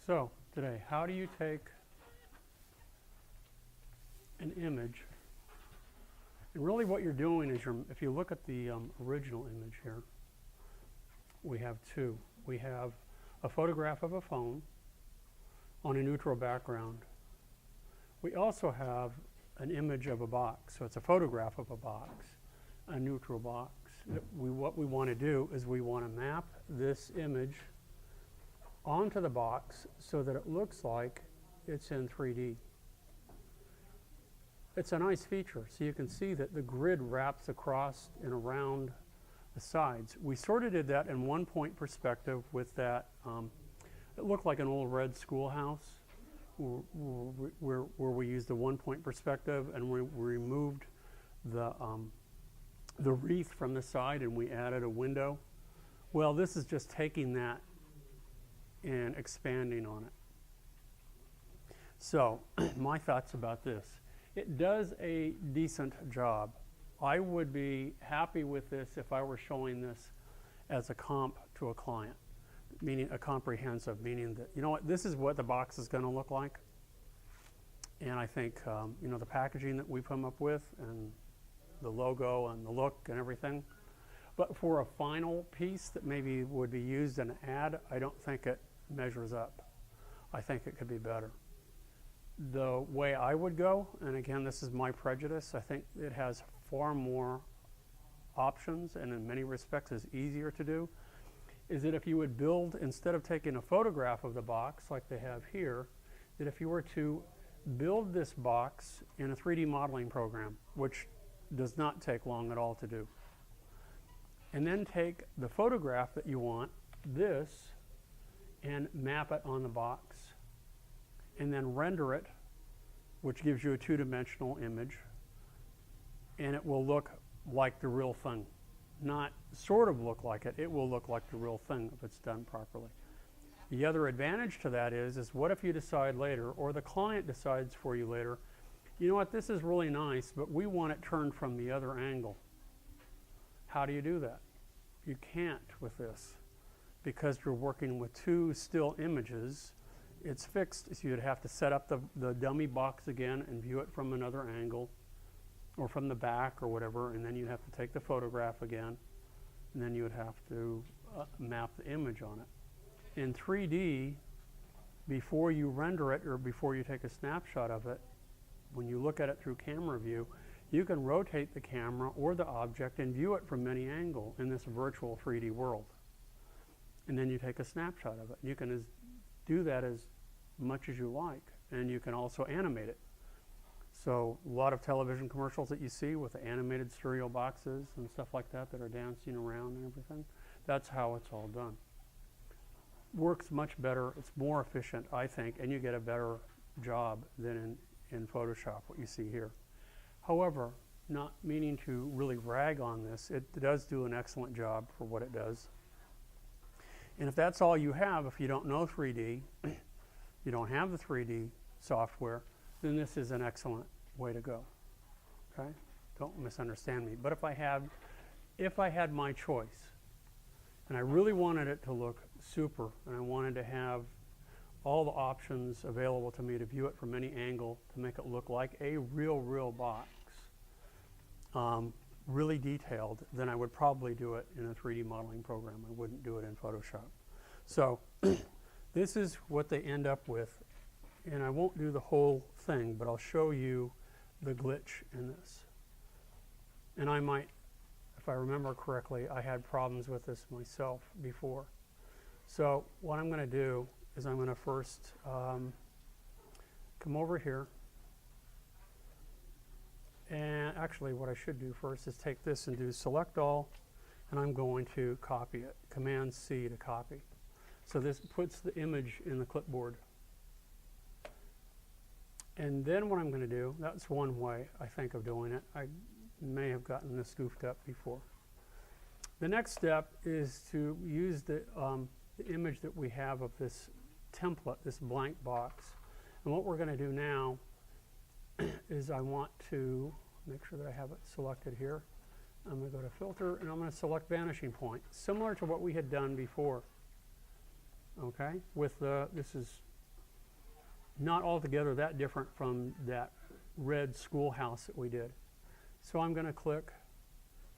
So today, how do you take an image, and really what you're doing is, if you look at the original image here, we have two. We have a photograph of a phone on a neutral background. We also have an image of a box, so it's a photograph of a box, a neutral box. What we want to do is we want to map this image onto the box so that it looks like it's in 3D. It's a nice feature, so you can see that the grid wraps across and around the sides. We sort of did that in one-point perspective with that, it looked like an old red schoolhouse where we used the one-point perspective, and we removed the wreath from the side and we added a window. Well, this is just taking that and expanding on it. So my thoughts about this. It does a decent job. I would be happy with this if I were showing this as a comp to a client, meaning a comprehensive, meaning that, you know what, this is what the box is going to look like. And I think, you know, the packaging that we've come up with and the logo and the look and everything. But for a final piece that maybe would be used in an ad, I don't think it measures up. I think it could be better. The way I would go, and again, this is my prejudice, I think it has far more options and in many respects is easier to do, is that if you would build, instead of taking a photograph of the box like they have here, that if you were to build this box in a 3D modeling program, which does not take long at all to do, and then take the photograph that you want, this, and map it on the box, and then render it, which gives you a two-dimensional image, and it will look like the real thing. Not sort of look like it, it will look like the real thing if it's done properly. The other advantage to that is what if you decide later, or the client decides for you later, you know what, this is really nice, but we want it turned from the other angle. How do you do that? You can't with this, because you're working with two still images. It's fixed, so you'd have to set up the dummy box again and view it from another angle, or from the back or whatever, and then you'd have to take the photograph again, and then you would have to map the image on it. In 3D, before you render it or before you take a snapshot of it, when you look at it through camera view, you can rotate the camera or the object and view it from any angle in this virtual 3D world. And then you take a snapshot of it. You can do that as much as you like, and you can also animate it. So a lot of television commercials that you see with the animated stereo boxes and stuff like that that are dancing around and everything, that's how it's all done. Works much better, it's more efficient, I think, and you get a better job than in Photoshop, what you see here. However, not meaning to really rag on this, it does do an excellent job for what it does. And if that's all you have, if you don't know 3D, you don't have the 3D software, then this is an excellent way to go. Okay? Don't misunderstand me. But if I had my choice, and I really wanted it to look super, and I wanted to have all the options available to me to view it from any angle to make it look like a real box, really detailed, then I would probably do it in a 3D modeling program. I wouldn't do it in Photoshop. So this is what they end up with, and I won't do the whole thing, but I'll show you the glitch in this. And I might, if I remember correctly, I had problems with this myself before. So what I'm going to do is I'm going to first come over here. And actually what I should do first is take this and do select all, and I'm going to copy it. Command C to copy. So this puts the image in the clipboard. And then what I'm going to do, that's one way I think of doing it. I may have gotten this goofed up before. The next step is to use the image that we have of this template, this blank box. And what we're going to do now is I want to make sure that I have it selected here. I'm going to go to Filter, and I'm going to select Vanishing Point, similar to what we had done before. Okay, with this is not altogether that different from that red schoolhouse that we did. So I'm going to click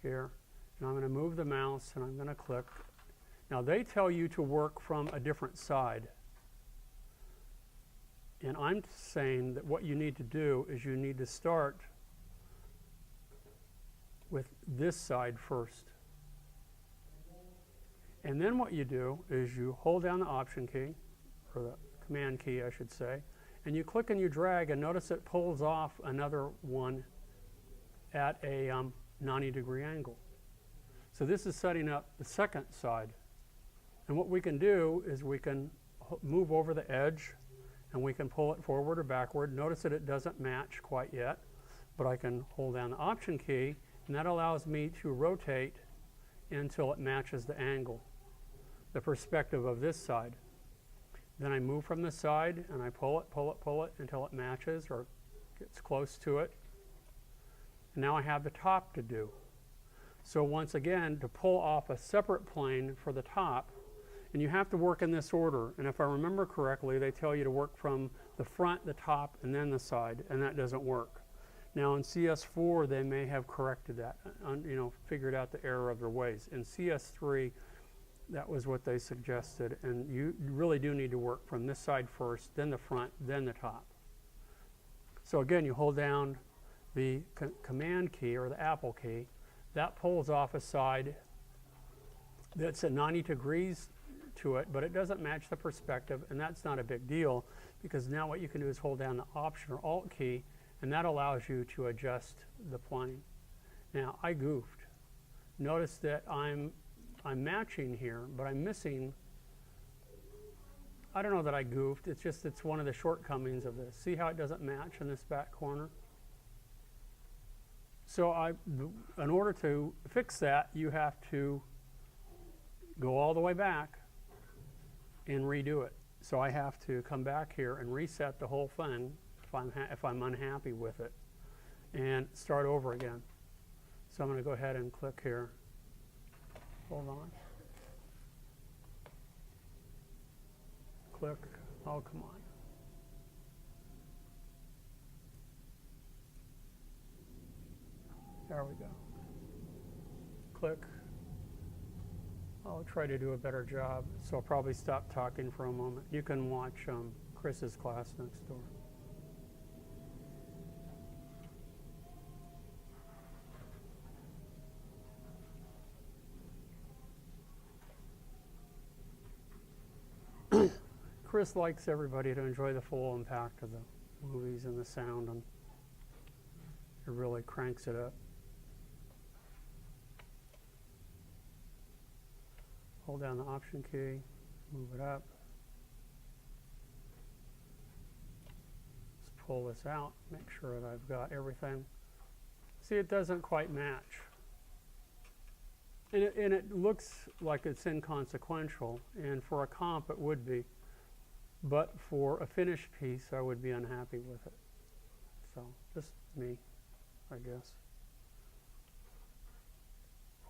here, and I'm going to move the mouse, and I'm going to click. Now they tell you to work from a different side. And I'm saying that what you need to do is you need to start with this side first. And then what you do is you hold down the Option key, or the Command key, I should say, and you click and you drag, and notice it pulls off another one at a 90-degree angle. So this is setting up the second side. And what we can do is we can move over the edge, and we can pull it forward or backward. Notice that it doesn't match quite yet, but I can hold down the Option key, and that allows me to rotate until it matches the angle, the perspective of this side. Then I move from the side, and I pull it until it matches or gets close to it. And now I have the top to do. So once again, to pull off a separate plane for the top, and you have to work in this order. And if I remember correctly, they tell you to work from the front, the top, and then the side, and that doesn't work. Now in CS4, they may have corrected that, figured out the error of their ways. In CS3, that was what they suggested, and you really do need to work from this side first, then the front, then the top. So again, you hold down the Command key or the Apple key. That pulls off a side that's at 90 degrees to it, but it doesn't match the perspective, and that's not a big deal, because now what you can do is hold down the Option or Alt key, and that allows you to adjust the plane. Now I goofed. Notice that I'm matching here, but I'm missing. I don't know that I goofed. It's one of the shortcomings of this. See how it doesn't match in this back corner? So in order to fix that, you have to go all the way back and redo it. So I have to come back here and reset the whole thing if I'm unhappy with it, and start over again. So I'm going to go ahead and click here. Hold on. Click. Oh, come on. There we go. Click. I'll try to do a better job, so I'll probably stop talking for a moment. You can watch Chris's class next door. Chris likes everybody to enjoy the full impact of the movies and the sound, and it really cranks it up. Hold down the Option key, move it up. Let's pull this out, make sure that I've got everything. See, it doesn't quite match. And it looks like it's inconsequential, and for a comp it would be. But for a finished piece, I would be unhappy with it. So, just me, I guess.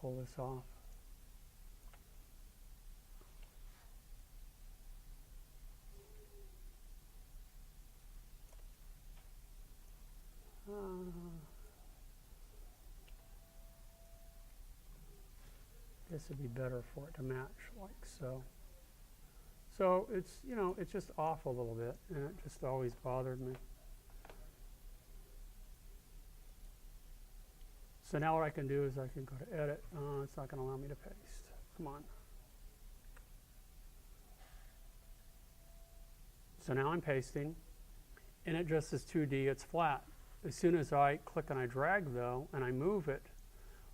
Pull this off. This would be better for it to match like so. So it's, it's just off a little bit, and it just always bothered me. So now what I can do is I can go to Edit. It's not going to allow me to paste. Come on. So now I'm pasting, and it just is 2D. It's flat. As soon as I click and I drag, though, and I move it,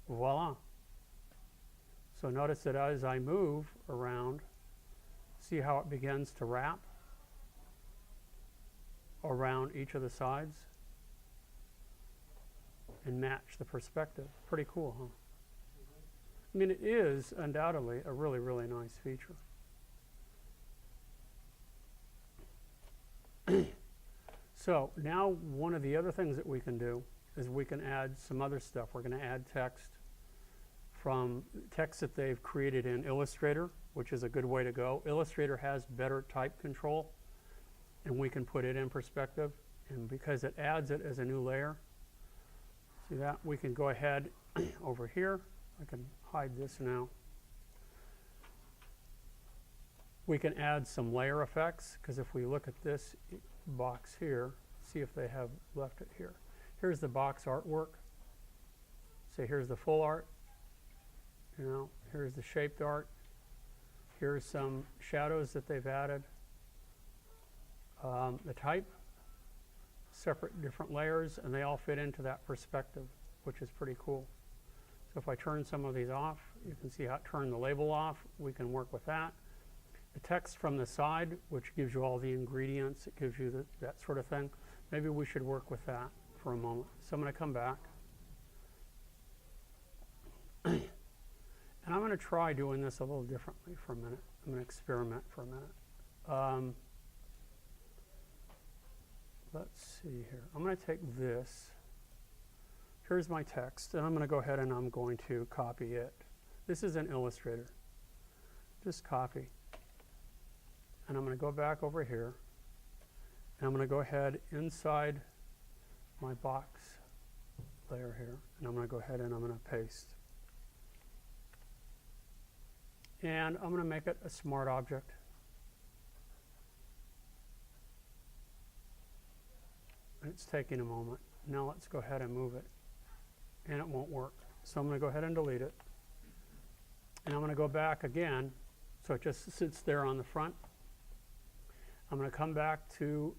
voila. So notice that as I move around, see how it begins to wrap around each of the sides and match the perspective. Pretty cool, huh? I mean, it is undoubtedly a really, really nice feature. So now one of the other things that we can do is we can add some other stuff. We're going to add text from text that they've created in Illustrator, which is a good way to go. Illustrator has better type control. and we can put it in perspective, and because it adds it as a new layer, see that? We can go ahead over here. I can hide this now. We can add some layer effects, because if we look at this box here, see if they have left it here. Here's the box artwork. So here's the full art. You know, here's the shaped art. Here's some shadows that they've added. The type, separate different layers, and they all fit into that perspective, which is pretty cool. So if I turn some of these off, you can see how to turn the label off. We can work with that. The text from the side, which gives you all the ingredients, it gives you that sort of thing. Maybe we should work with that for a moment. So I'm going to come back. And I'm going to try doing this a little differently for a minute. I'm going to experiment for a minute. Let's see here. I'm going to take this. Here's my text, and I'm going to go ahead and I'm going to copy it. This is an Illustrator. Just copy. And I'm going to go back over here, and I'm going to go ahead inside my box layer here, and I'm going to go ahead and I'm going to paste. And I'm going to make it a smart object. And it's taking a moment. Now let's go ahead and move it. And it won't work. So I'm going to go ahead and delete it. And I'm going to go back again, so it just sits there on the front. I'm going to come back to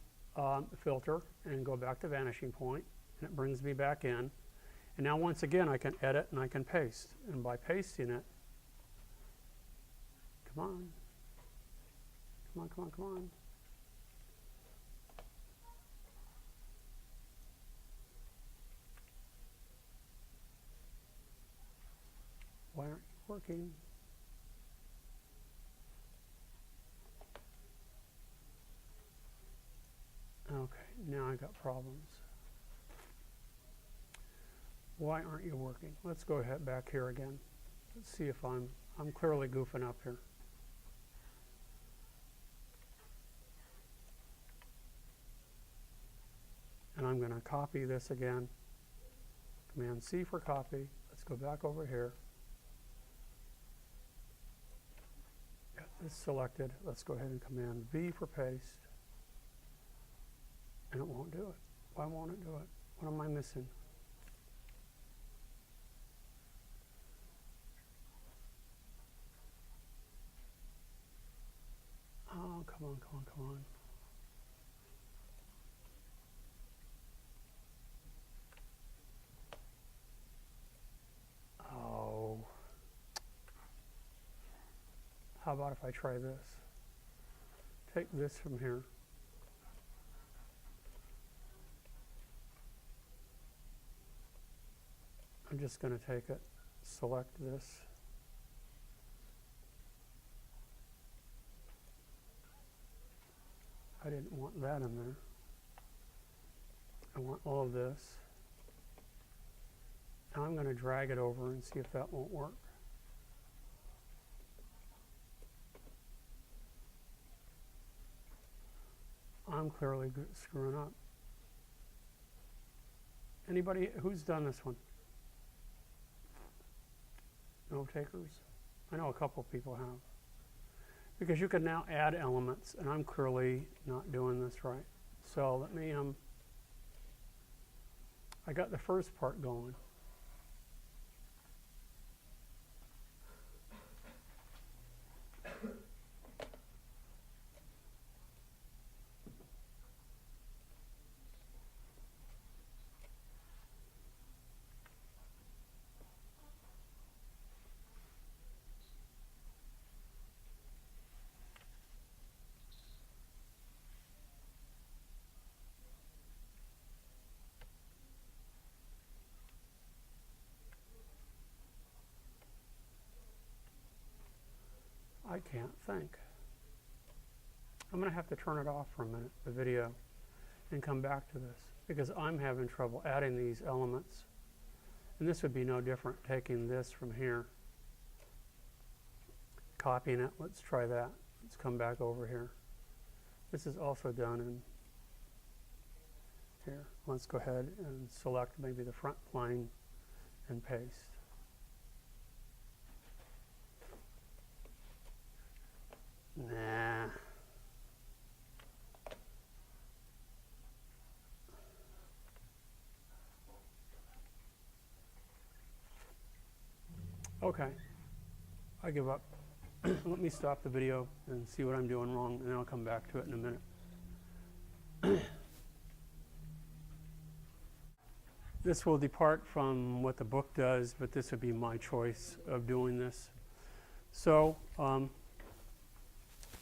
Filter and go back to Vanishing Point, and it brings me back in. And now once again I can edit and I can paste. And by pasting it, come on, come on, come on, come on. Why aren't you working? Okay, now I got problems. Why aren't you working? Let's go ahead back here again. Let's see if I'm clearly goofing up here. And I'm going to copy this again. Command C for copy. Let's go back over here. Got this selected. Let's go ahead and Command V for paste. And it won't do it. Why won't it do it? What am I missing? Oh, come on, come on, come on. Oh. How about if I try this? Take this from here. I'm just going to take it, select this. I didn't want that in there. I want all of this. Now I'm going to drag it over and see if that won't work. I'm clearly screwing up. Anybody who's done this one? No takers? I know a couple people have. Because you can now add elements, and I'm clearly not doing this right. So let me, I got the first part going. I can't think. I'm going to have to turn it off for a minute, the video, and come back to this, because I'm having trouble adding these elements. And this would be no different, taking this from here, copying it. Let's try that. Let's come back over here. This is also done in here. Let's go ahead and select maybe the front plane and paste. Nah. Okay, I give up. Let me stop the video and see what I'm doing wrong, and then I'll come back to it in a minute. This will depart from what the book does, but this would be my choice of doing this. So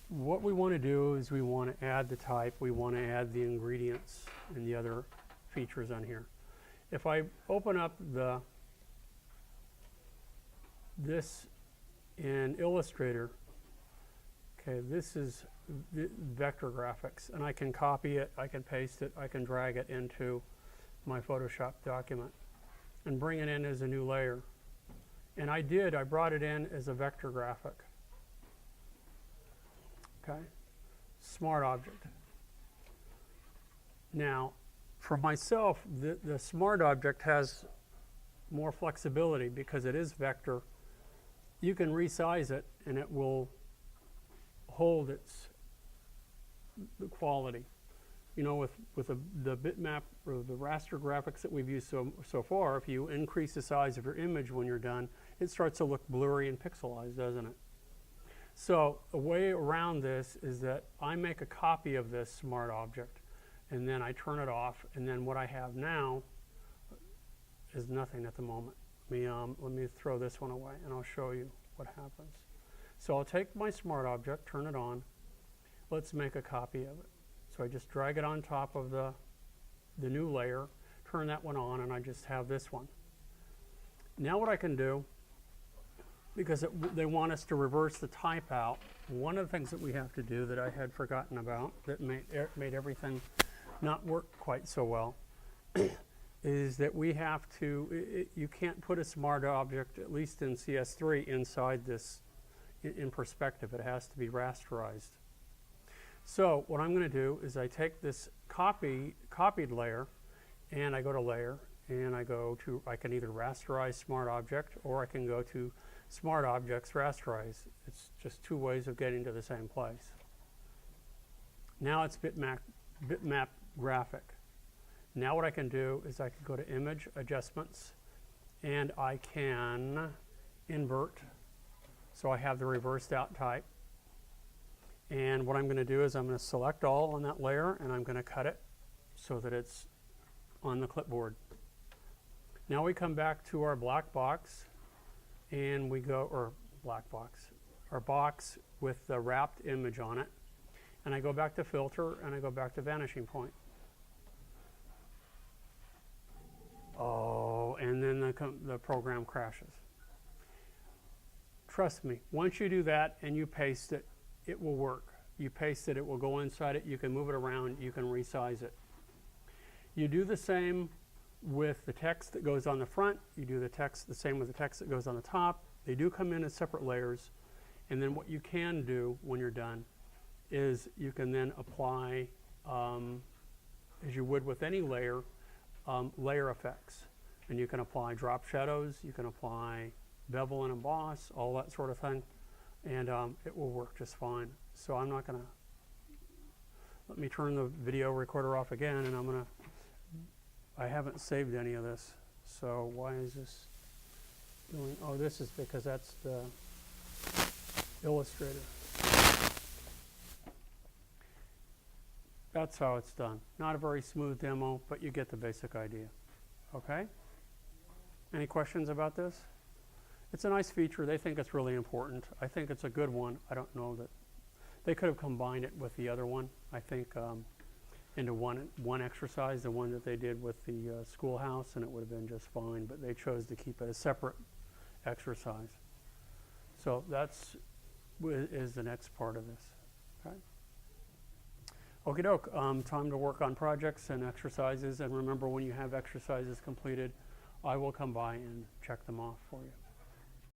what we want to do is we want to add the type, we want to add the ingredients and the other features on here. If I open up this in Illustrator, okay, this is vector graphics, and I can copy it, I can paste it, I can drag it into my Photoshop document and bring it in as a new layer. And I brought it in as a vector graphic. Okay, smart object. Now, for myself, the smart object has more flexibility because it is vector. You can resize it and it will hold its quality. You know, with the bitmap or the raster graphics that we've used so far, if you increase the size of your image when you're done, it starts to look blurry and pixelized, doesn't it? So a way around this is that I make a copy of this smart object, and then I turn it off, and then what I have now is nothing at the moment. Let me throw this one away, and I'll show you what happens. So I'll take my smart object, turn it on. Let's make a copy of it. So I just drag it on top of the new layer, turn that one on, and I just have this one. Now what I can do, because they want us to reverse the type out, one of the things that we have to do that I had forgotten about that made everything not work quite so well is that we have to, you can't put a smart object, at least in CS3, inside this in perspective. It has to be rasterized. So what I'm going to do is I take this copied layer, and I go to Layer, and I can either rasterize Smart Object, or I can go to Smart Objects Rasterize. It's just two ways of getting to the same place. Now it's bitmap graphic. Now what I can do is I can go to Image Adjustments, and I can invert, so I have the reversed out type. And what I'm going to do is I'm going to select all on that layer, and I'm going to cut it so that it's on the clipboard. Now we come back to our black box, and we go, or black box, our box with the wrapped image on it. And I go back to Filter, and I go back to Vanishing Point. Oh, and then the program crashes. Trust me, once you do that and you paste it, it will work. You paste it, it will go inside it, you can move it around, you can resize it. You do the same with the text that goes on the front, you do the same with the text that goes on the top. They do come in as separate layers, and then what you can do when you're done is you can then apply, as you would with any layer, layer effects. And you can apply drop shadows, you can apply bevel and emboss, all that sort of thing. And it will work just fine. So I'm not going to, let me turn the video recorder off again, and I haven't saved any of this. So why is this doing, oh, this is because that's the Illustrator. That's how it's done. Not a very smooth demo, but you get the basic idea. Okay? Any questions about this? It's a nice feature. They think it's really important. I think it's a good one. I don't know that they could have combined it with the other one, I think, into one exercise, the one that they did with the schoolhouse, and it would have been just fine, but they chose to keep it a separate exercise. So that's is the next part of this. Okay. Okie doke, time to work on projects and exercises, and remember, when you have exercises completed, I will come by and check them off for you.